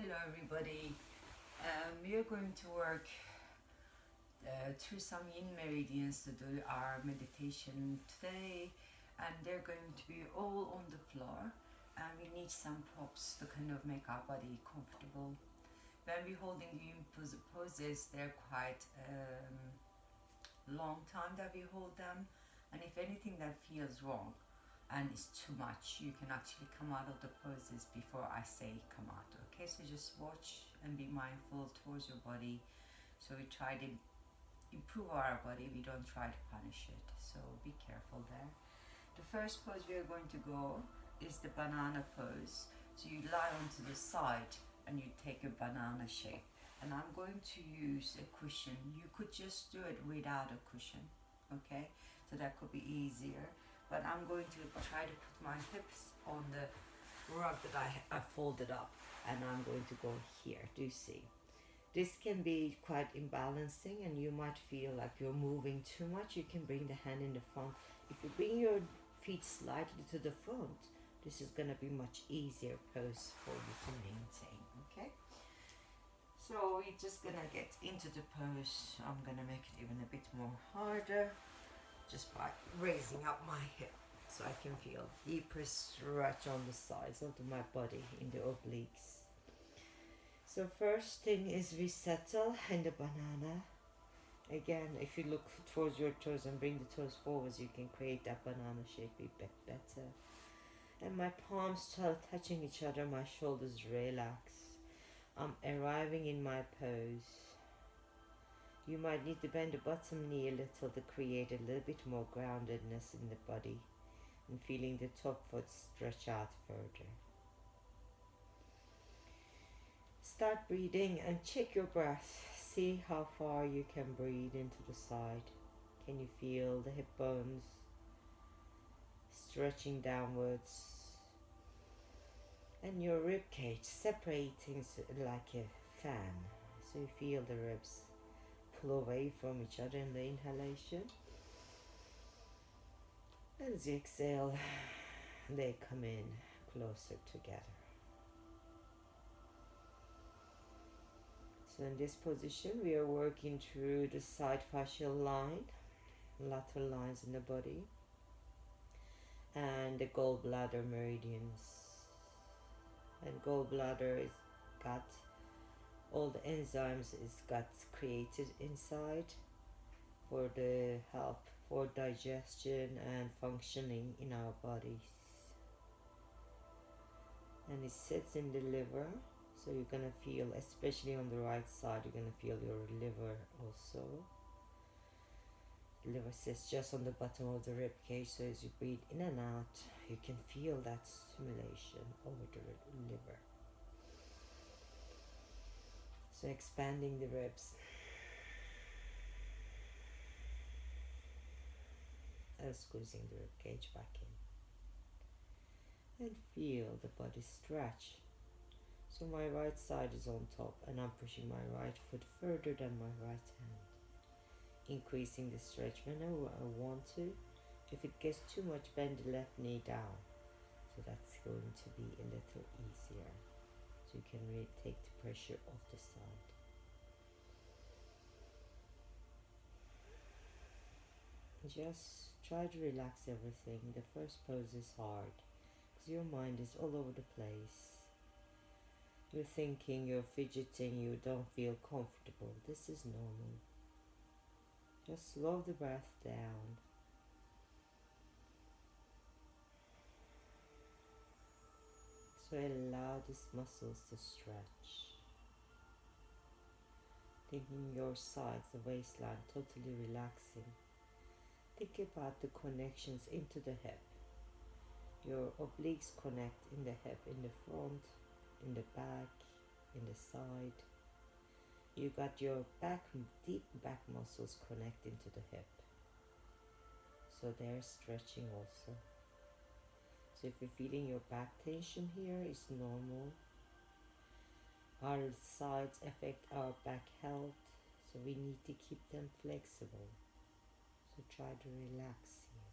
Hello everybody. We are going to work through some Yin Meridians to do our meditation today, and they're going to be all on the floor, and we need some props to kind of make our body comfortable. When we're holding the Yin poses, they're quite long time that we hold them, and if anything that feels wrong and it's too much, you can actually come out of the poses before I say come out. Okay, so just watch and be mindful towards your body. So we try to improve our body, we don't try to punish it, so be careful there. The first pose we are going to go is the banana pose. So you lie onto the side and you take a banana shape, and I'm going to use a cushion. You could just do it without a cushion, okay, so that could be easier. But I'm going to try to put my hips on the rug that I folded up, and I'm going to go here. Do you see? This can be quite imbalancing and you might feel like you're moving too much. You can bring the hand in the front. If you bring your feet slightly to the front, this is going to be much easier pose for you to maintain, okay? So we're just going to get into the pose. I'm going to make it even a bit more harder, just by raising up my hip so I can feel deeper stretch on the sides of my body in the obliques. So first thing is we settle in the banana. Again, if you look towards your toes and bring the toes forwards, you can create that banana shape a bit better. And my palms start touching each other, my shoulders relax. I'm arriving in my pose. You might need to bend the bottom knee a little to create a little bit more groundedness in the body, and feeling the top foot stretch out further. Start breathing and check your breath. See how far you can breathe into the side. Can you feel the hip bones stretching downwards and your rib cage separating like a fan, so you feel the ribs pull away from each other in the inhalation. As you exhale, they come in closer together. So in this position, we are working through the side fascial line, lateral lines in the body, and the gallbladder meridians. And gallbladder is got all the enzymes is got created inside for the help for digestion and functioning in our bodies. And it sits in the liver, so you're gonna feel, especially on the right side, you're gonna feel your liver also. The liver sits just on the bottom of the rib cage, so as you breathe in and out, you can feel that stimulation over the liver. So expanding the ribs and squeezing the rib cage back in. And feel the body stretch. So my right side is on top and I'm pushing my right foot further than my right hand. Increasing the stretch whenever I want to. If it gets too much, bend the left knee down. So that's going to be a little easier. So you can really take the pressure off the side. Just try to relax everything. The first pose is hard because your mind is all over the place. You're thinking, you're fidgeting, you don't feel comfortable. This is normal. Just slow the breath down. So allow these muscles to stretch. Thinking your sides, the waistline, totally relaxing. Think about the connections into the hip. Your obliques connect in the hip, in the front, in the back, in the side. You got your back, deep back muscles connecting to the hip. So they're stretching also. So if you're feeling your back tension here, it's normal. Our sides affect our back health, so we need to keep them flexible. So try to relax here.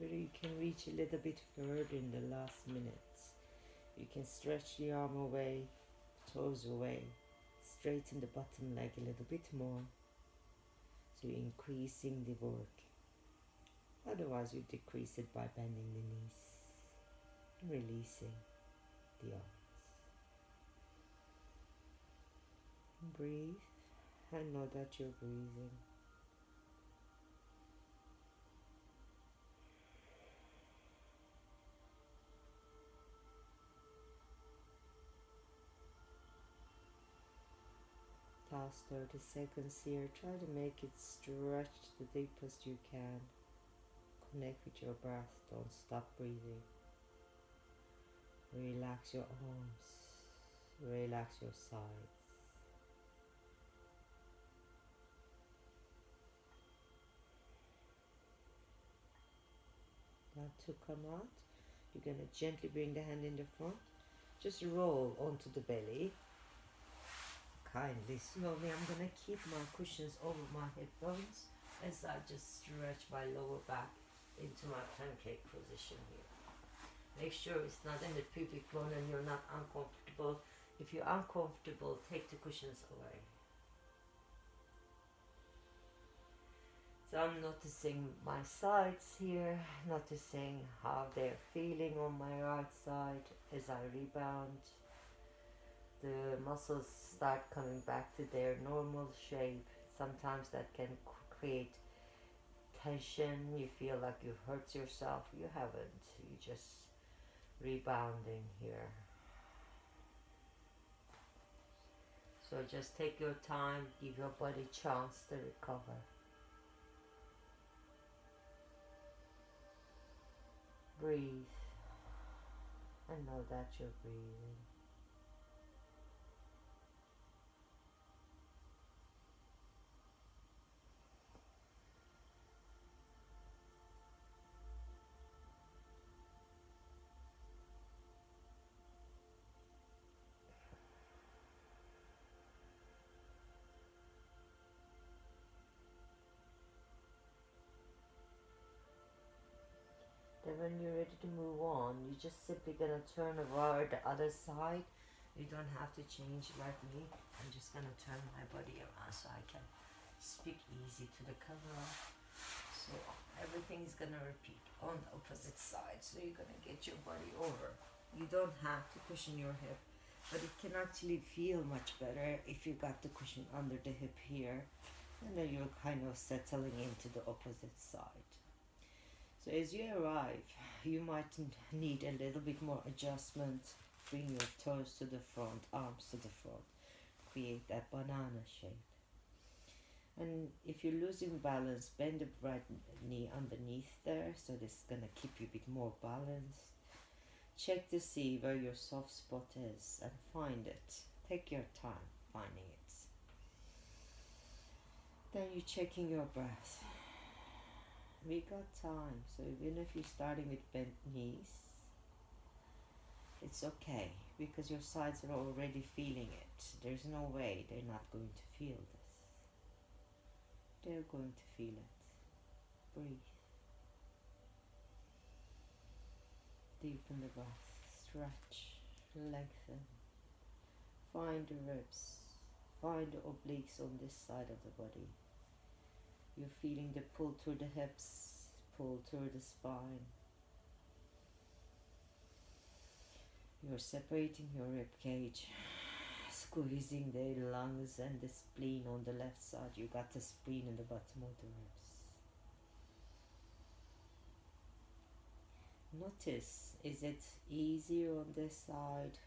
Maybe you can reach a little bit further in the last minutes. You can stretch the arm away, toes away, straighten the bottom leg a little bit more. So you're increasing the work. Otherwise you decrease it by bending the knees and releasing the arms. Breathe and know that you're breathing. Last 30 seconds here. Try to make it stretch the deepest you can. Connect with your breath. Don't stop breathing. Relax your arms. Relax your sides. Now to come out, you're going to gently bring the hand in the front. Just roll onto the belly. Kindly, slowly, I'm going to keep my cushions over my hip bones as I just stretch my lower back into my pancake position here. Make sure it's not in the pubic bone and you're not uncomfortable. If you're uncomfortable, take the cushions away. So I'm noticing my sides here, noticing how they're feeling on my right side as I rebound. The muscles start coming back to their normal shape. Sometimes that can create tension. You feel like you've hurt yourself. You haven't. You're just rebounding here. So just take your time. Give your body a chance to recover. Breathe. And know that you're breathing. Then when you're ready to move on, you're just simply going to turn over the other side. You don't have to change like me. I'm just going to turn my body around so I can speak easy to the camera. So everything is going to repeat on the opposite side. So you're going to get your body over. You don't have to cushion your hip, but it can actually feel much better if you got the cushion under the hip here. And then you're kind of settling into the opposite side. So as you arrive, you might need a little bit more adjustment. Bring your toes to the front, arms to the front. Create that banana shape. And if you're losing balance, bend the right knee underneath there. So this is going to keep you a bit more balanced. Check to see where your soft spot is and find it. Take your time finding it. Then you're checking your breath. We got time, so even if you're starting with bent knees, it's okay because your sides are already feeling it. There's no way they're not going to feel this. They're going to feel it. Breathe. Deepen the breath. Stretch. Lengthen. Find the ribs. Find the obliques on this side of the body. You're feeling the pull through the hips, pull through the spine. You're separating your rib cage, squeezing the lungs and the spleen on the left side. You got the spleen in the bottom of the ribs. Notice, is it easier on this side?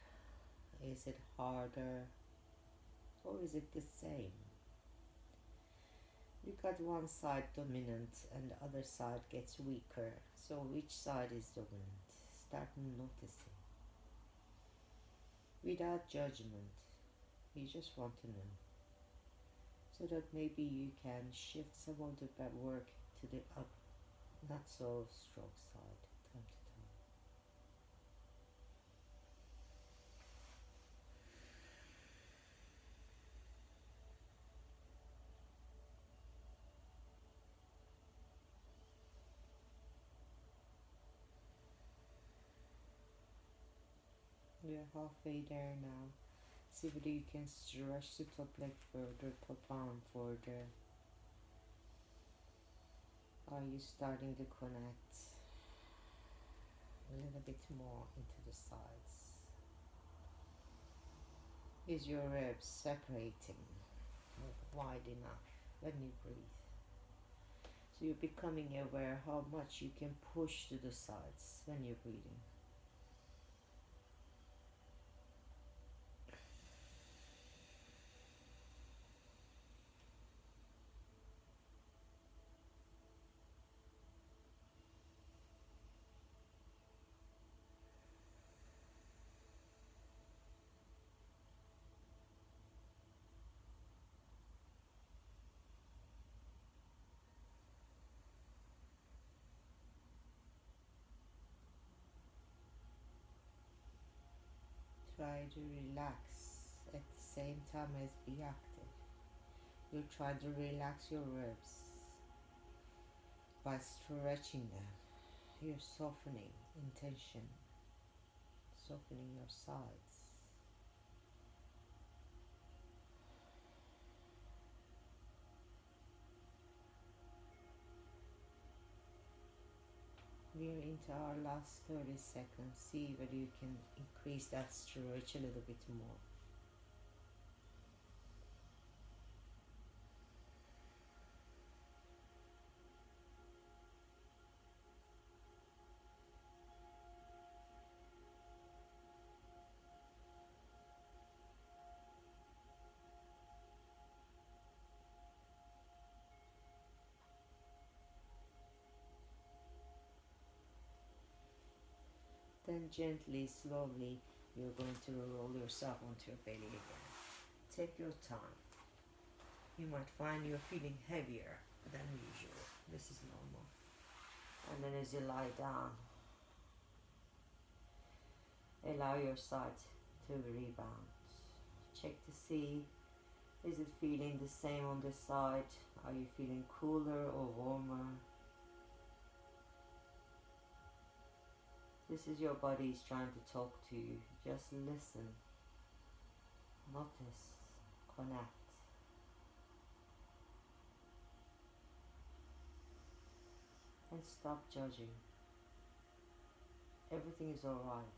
Is it harder? Or is it the same? You got one side dominant and the other side gets weaker. So which side is dominant? Start noticing. Without judgment. You just want to know. So that maybe you can shift some of the work to the up, not so strong side time to time. We're halfway there now. See whether you can stretch the top leg further, top arm further. Are you starting to connect a little bit more into the sides? Is your ribs separating wide enough when you breathe? So you're becoming aware how much you can push to the sides when you're breathing. Try to relax at the same time as be active. You try to relax your ribs by stretching them. You're softening in tension, softening your sides. We're into our last 30 seconds. See whether you can increase that stretch a little bit more. Then gently, slowly, you're going to roll yourself onto your belly again. Take your time. You might find you're feeling heavier than usual. This is normal. And then as you lie down, allow your side to rebound. Check to see, is it feeling the same on this side? Are you feeling cooler or warmer? This is your body trying to talk to you. Just listen, notice, connect. And stop judging. Everything is alright.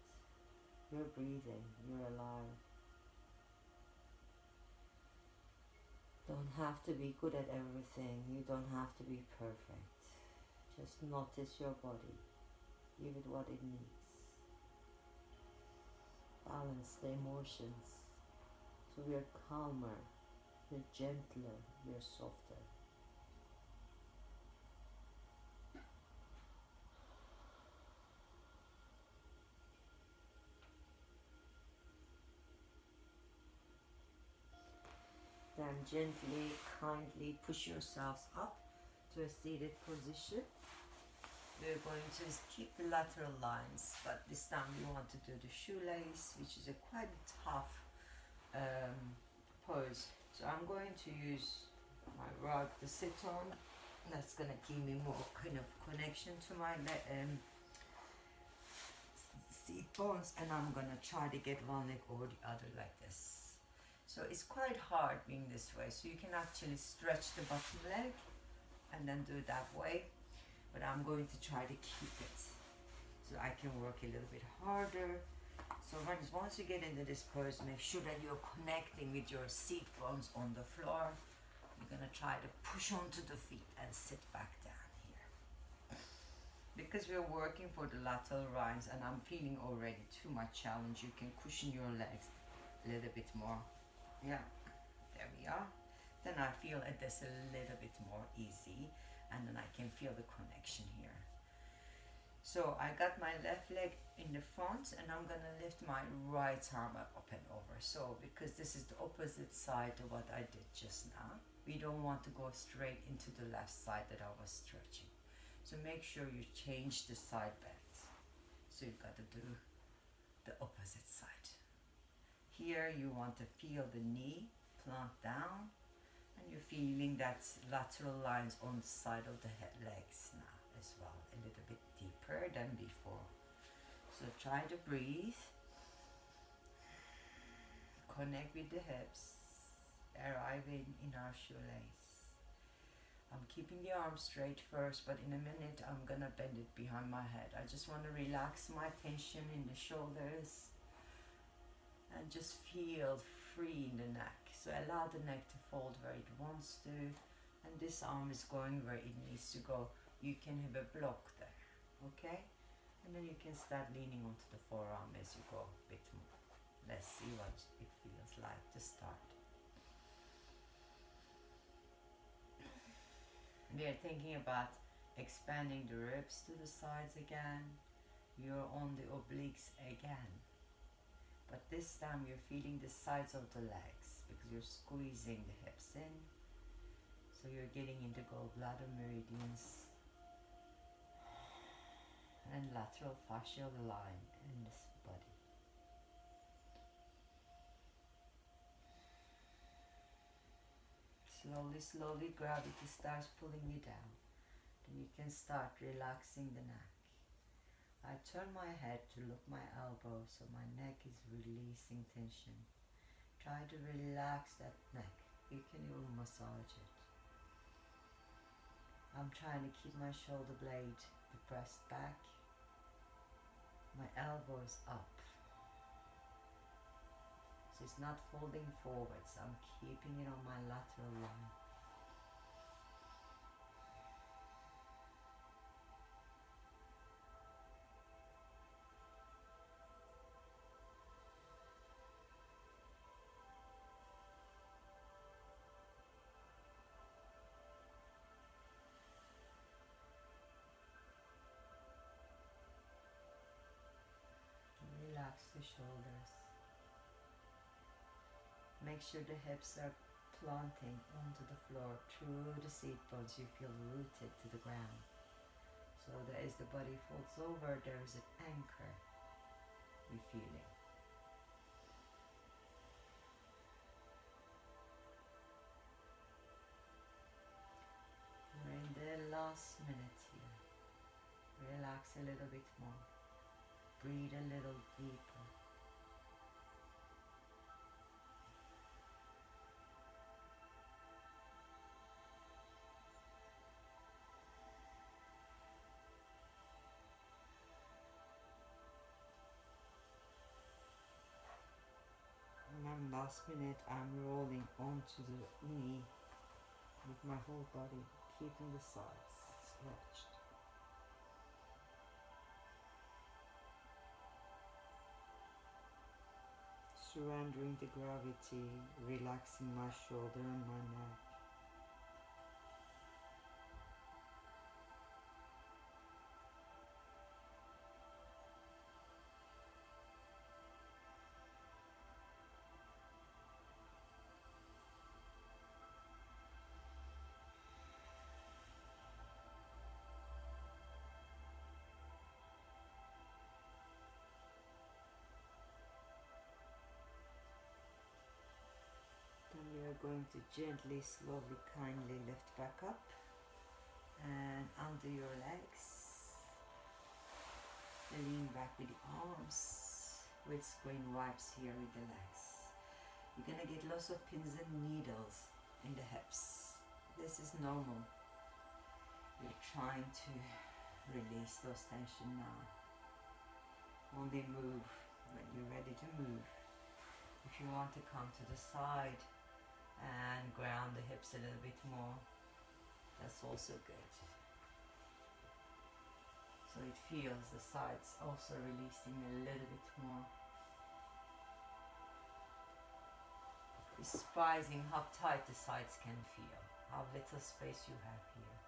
You're breathing, you're alive. Don't have to be good at everything. You don't have to be perfect. Just notice your body. Give it what it needs. Balance the emotions. So we are calmer, we're gentler, we're softer. Then gently, kindly push yourselves up to a seated position. We're going to keep the lateral lines, but this time we want to do the shoelace, which is a quite tough pose. So I'm going to use my rug to sit on. That's going to give me more kind of connection to my seat bones, and I'm going to try to get one leg over the other like this. So it's quite hard being this way, so you can actually stretch the bottom leg and then do it that way. But I'm going to try to keep it so I can work a little bit harder. So once you get into this pose, make sure that you're connecting with your seat bones on the floor. You're gonna try to push onto the feet and sit back down here. Because we're working for the lateral lines and I'm feeling already too much challenge, you can cushion your legs a little bit more. Yeah, there we are. Then I feel it is a little bit more easy. And then I can feel the connection here. So I got my left leg in the front and I'm gonna lift my right arm up and over. So because this is the opposite side of what I did just now, we don't want to go straight into the left side that I was stretching. So make sure you change the side bend. So you've got to do the opposite side. Here you want to feel the knee plant down. And you're feeling that lateral lines on the side of the legs now as well, a little bit deeper than before. So try to breathe connect with the hips, arriving in our shoelace. I'm keeping the arms straight first, but in a minute I'm gonna bend it behind my head. I just want to relax my tension in the shoulders and just feel free in the neck. So allow the neck to fold where it wants to, and this arm is going where it needs to go. You can have a block there, okay? And then you can start leaning onto the forearm as you go a bit more. Let's see what it feels like to start. We are thinking about expanding the ribs to the sides again. You're on the obliques again. But this time you're feeling the sides of the legs because you're squeezing the hips in. So you're getting into gallbladder meridians and lateral fascial line in this body. Slowly, slowly gravity starts pulling you down. Then you can start relaxing the neck. I turn my head to look my elbow so my neck is releasing tension. Try to relax that neck. You can even massage it. I'm trying to keep my shoulder blade depressed back. My elbow is up. So it's not folding forwards. I'm keeping it on my lateral line. Relax the shoulders. Make sure the hips are planting onto the floor through the seat bones. You feel rooted to the ground. So that as the body folds over, there is an anchor you're feeling. We're in the last minute here. Relax a little bit more. Breathe a little deeper. And last minute, I'm rolling onto the knee with my whole body, keeping the sides stretched. Surrendering the gravity, relaxing my shoulder and my neck. Then we are going to gently, slowly, kindly lift back up and under your legs. Lean back with the arms, with screen wipes here with the legs. You're gonna get lots of pins and needles in the hips. This is normal. You're trying to release those tension now. Only move when you're ready to move. If you want to come to the side and ground the hips a little bit more, that's also good. So it feels the sides also releasing a little bit more. It's surprising how tight the sides can feel, how little space you have here.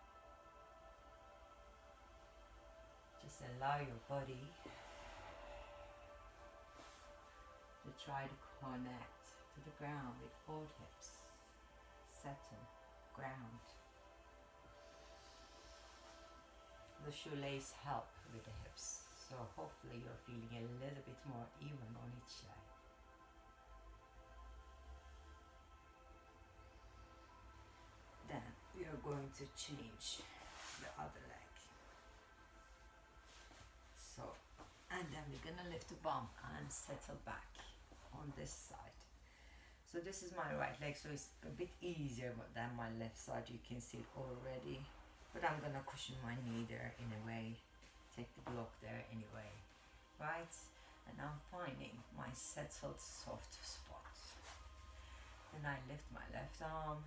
Just allow your body to try to connect to the ground with both hips. Settle, ground. The shoelace help with the hips, so hopefully you're feeling a little bit more even on each side. Then we are going to change the other leg. So, and then we're gonna lift the bum and settle back on this side. So this is my right leg, so it's a bit easier than my left side. You can see it already. But I'm gonna cushion my knee there in a way. Take the block there anyway. Right? And I'm finding my settled soft spot. Then I lift my left arm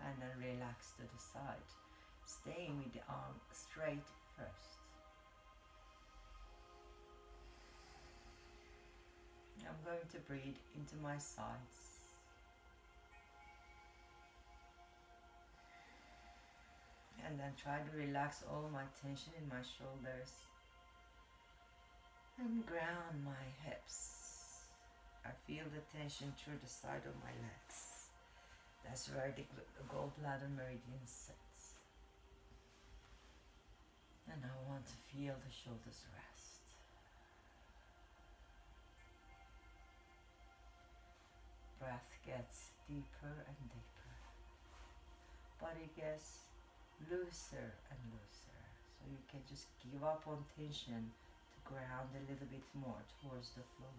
and then relax to the side. Staying with the arm straight first. I'm going to breathe into my sides. And then try to relax all my tension in my shoulders. And ground my hips. I feel the tension through the side of my legs. That's where the gallbladder meridian sits. And I want to feel the shoulders rest. Breath gets deeper and deeper. Body gets looser and looser. So you can just give up on tension to ground a little bit more towards the floor.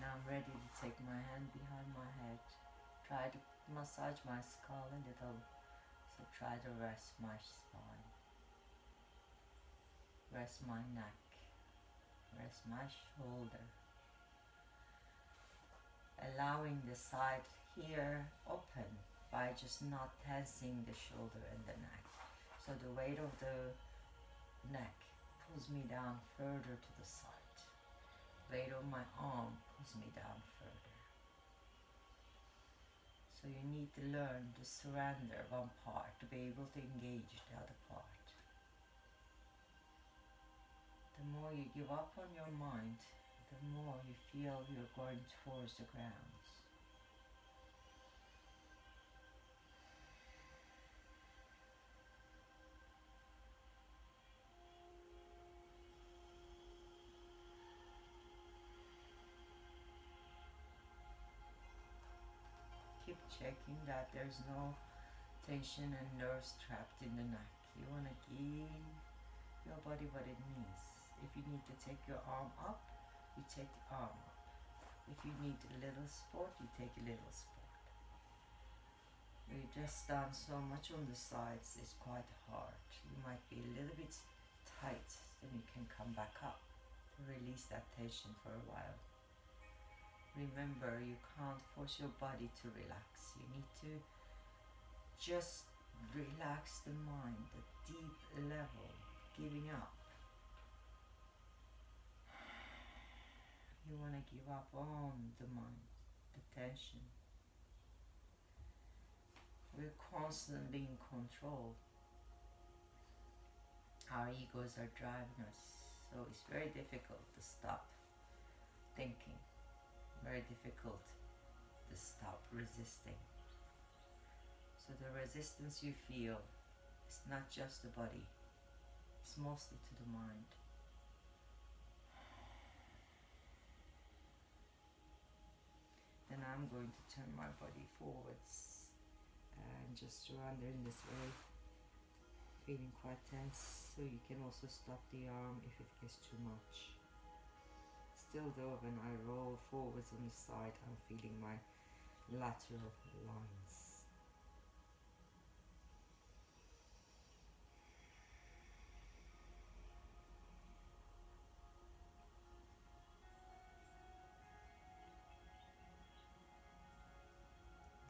Now I'm ready to take my hand behind my head. Try to massage my skull a little. So try to rest my spine. Rest my neck. Rest my shoulder. Allowing the side here open by just not tensing the shoulder and the neck. So the weight of the neck pulls me down further to the side. Weight of my arm pulls me down further. So you need to learn to surrender one part to be able to engage the other part. The more you give up on your mind, the more you feel you're going towards the ground. Keep checking that there's no tension and nerves trapped in the neck. You want to give your body what it needs. If you need to take your arm up, you take the arm up. If you need a little support, you take a little support. You just stand so much on the sides, it's quite hard. You might be a little bit tight, then you can come back up to release that tension for a while. Remember, you can't force your body to relax. You need to just relax the mind, the deep level, giving up. You want to give up on the mind, the tension. We're constantly in control. Our egos are driving us, so it's very difficult to stop thinking. Very difficult to stop resisting. So the resistance you feel is not just the body, it's mostly to the mind. Then I'm going to turn my body forwards and just surrender in this way, feeling quite tense, so you can also stop the arm if it gets too much. Still though, when I roll forwards on the side, I'm feeling my lateral lines.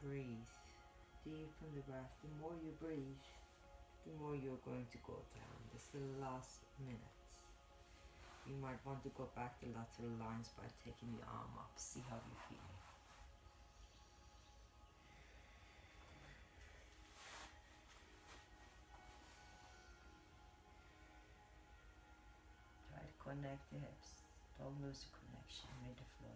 Breathe. Deepen the breath. The more you breathe, the more you're going to go down. This is the last minute. You might want to go back to lateral lines by taking the arm up. See how you feel. Try to connect the hips. Don't lose the connection with the floor.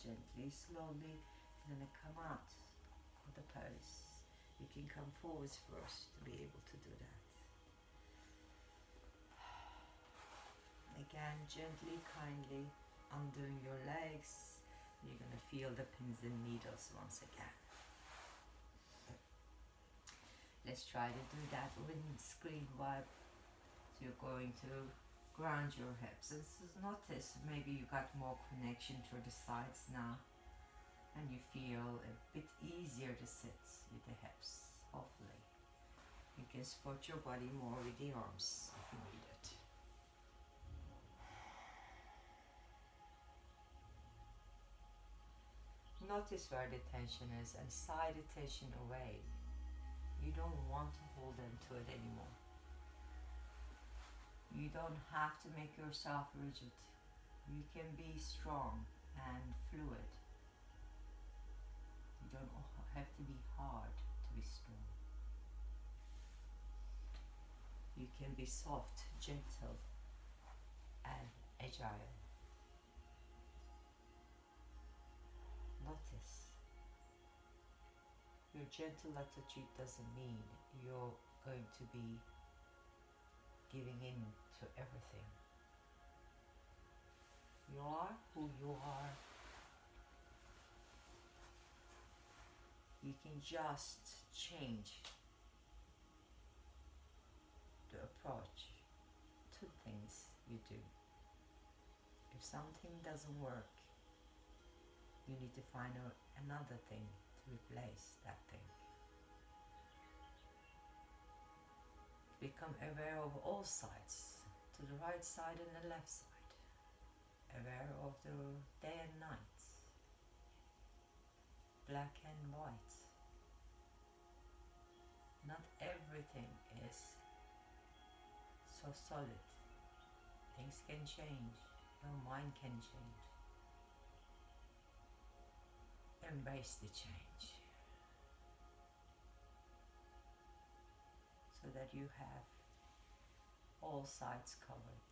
Gently, slowly, you're going to come out of the pose. You can come forwards first to be able to do that. Again, gently, kindly undoing your legs. You're going to feel the pins and needles once again. Let's try to do that with screen vibe. So you're going to ground your hips. And so notice maybe you got more connection to the sides now. And you feel a bit easier to sit with the hips, hopefully. You can support your body more with the arms if you need it. Notice where the tension is and sigh the tension away. You don't want to hold into it anymore. You don't have to make yourself rigid. You can be strong and fluid. You don't have to be hard to be strong. You can be soft, gentle, and agile. Notice. Your gentle attitude doesn't mean you're going to be giving in to everything. You are who you are. You can just change the approach to things you do. If something doesn't work, you need to find another thing to replace that thing. Become aware of all sides, to the right side and the left side. Aware of the day and night, black and white. Not everything is so solid. Things can change. Your mind can change. Embrace the change so that you have all sides covered.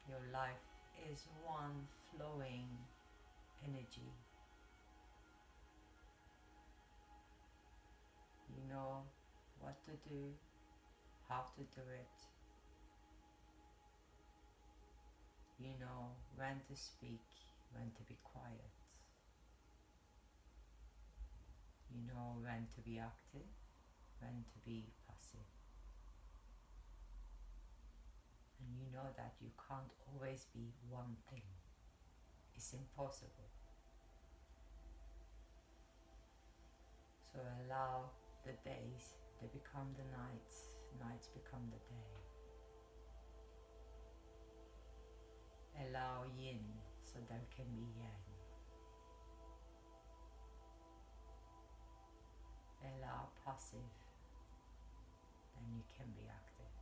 Your life is one flowing energy. You know what to do, how to do it. You know when to speak, when to be quiet. You know when to be active, when to be passive. And you know that you can't always be one thing. It's impossible. So allow the days to become the nights, nights become the day. Allow yin so there can be yang. Allow passive, then you can be active.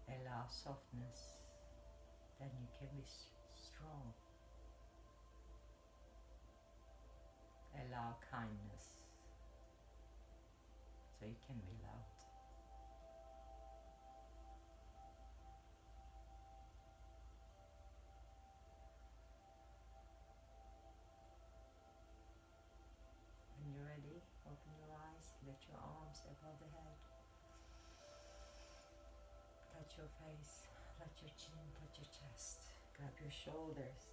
Allow softness, then you can be strong. Allow kindness, so you can be loud. When you're ready, open your eyes, let your arms above the head. Touch your face, touch your chin, touch your chest. Grab your shoulders,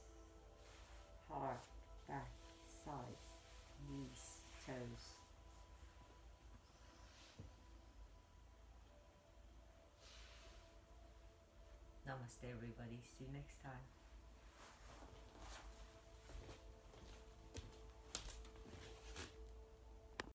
heart, back, sides, knees, toes. Namaste everybody, see you next time.